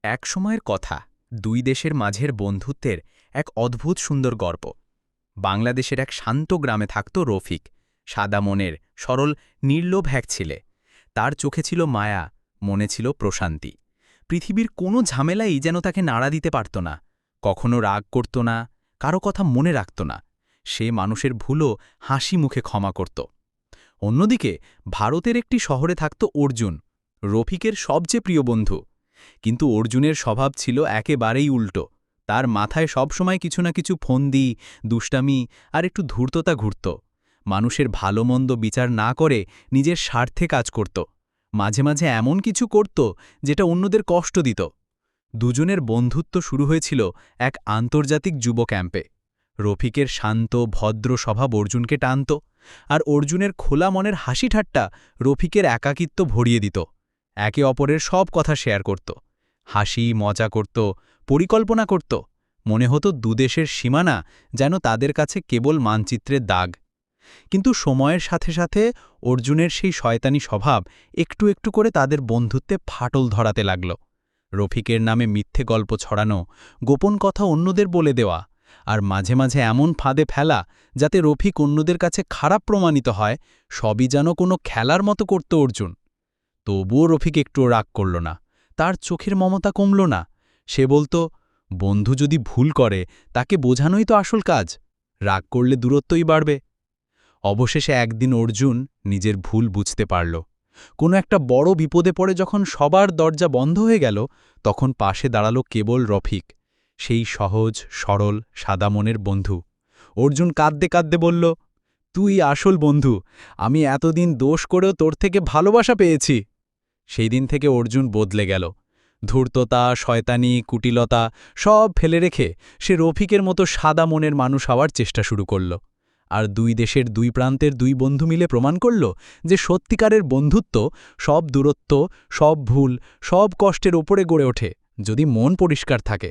এক সময়ের কথা, দুই দেশের মাঝের বন্ধুত্বের এক অদ্ভুত সুন্দর গল্প। বাংলাদেশের এক শান্ত গ্রামে থাকত রফিক, সাদা মনের, সরল, নির্লোভ এক ছেলে। তার চোখে ছিল মায়া, মনে ছিল প্রশান্তি। পৃথিবীর কোনো ঝামেলাই যেন তাকে নাড়া দিতে পারত না। কখনো রাগ করত না, কারো কথা মনে রাখত না। সে মানুষের ভুলও হাসি মুখে ক্ষমা করত। অন্যদিকে ভারতের একটি শহরে থাকত অর্জুন, রফিকের সবচেয়ে প্রিয় বন্ধু। কিন্তু অর্জুনের স্বভাব ছিল একেবারেই উল্টো। তার মাথায় সবসময় কিছু না কিছু ফন্দি, দুষ্টামি আর একটু ধূর্ততা ঘুরত। মানুষের ভালো মন্দ বিচার না করে নিজের স্বার্থে কাজ করত। মাঝে মাঝে এমন কিছু করত যেটা অন্যদের কষ্ট দিত। দুজনের বন্ধুত্ব শুরু হয়েছিল এক আন্তর্জাতিক যুব ক্যাম্পে। রফিকের শান্ত ভদ্র স্বভাব অর্জুনকে টানত, আর অর্জুনের খোলা মনের হাসি ঠাট্টা রফিকের একাকিত্ব ভরিয়ে দিত। একে অপরের সব কথা শেয়ার করত, হাসি মজা করত, পরিকল্পনা করত। মনে হতো দুদেশের সীমানা যেন তাদের কাছে কেবল মানচিত্রের দাগ। কিন্তু সময়ের সাথে সাথে অর্জুনের সেই শয়তানি স্বভাব একটু একটু করে তাদের বন্ধুত্বে ফাটল ধরাতে লাগল। রফিকের নামে মিথ্যে গল্প ছড়ানো, গোপন কথা অন্যদের বলে দেওয়া, আর মাঝে মাঝে এমন ফাঁদে ফেলা যাতে রফিক অন্যদের কাছে খারাপ প্রমাণিত হয়, সবই যেন কোনো খেলার মতো করত অর্জুন। তবুও রফিক একটুও রাগ করল না, তার চোখের মমতা কমল না। সে বলত, বন্ধু যদি ভুল করে তাকে বোঝানোই তো আসল কাজ, রাগ করলে দূরত্বই বাড়বে। অবশেষে একদিন অর্জুন নিজের ভুল বুঝতে পারল। কোনো একটা বড় বিপদে পড়ে যখন সবার দরজা বন্ধ হয়ে গেল, তখন পাশে দাঁড়ালো কেবল রফিক, সেই সহজ সরল সাদা মনের বন্ধু। অর্জুন কাঁদতে কাঁদতে বলল, তুই আসল বন্ধু, আমি এতদিন দোষ করেও তোর থেকে ভালোবাসা পেয়েছি। সেই দিন থেকে অর্জুন বদলে গেল। ধূর্ততা, শয়তানি, কুটিলতা সব ফেলে রেখে সে রফিকের মতো সাদা মনের মানুষ হওয়ার চেষ্টা শুরু করল। আর দুই দেশের দুই প্রান্তের দুই বন্ধু মিলে প্রমাণ করল যে সত্যিকারের বন্ধুত্ব সব দূরত্ব, সব ভুল, সব কষ্টের ওপরে গড়ে ওঠে, যদি মন পরিষ্কার থাকে।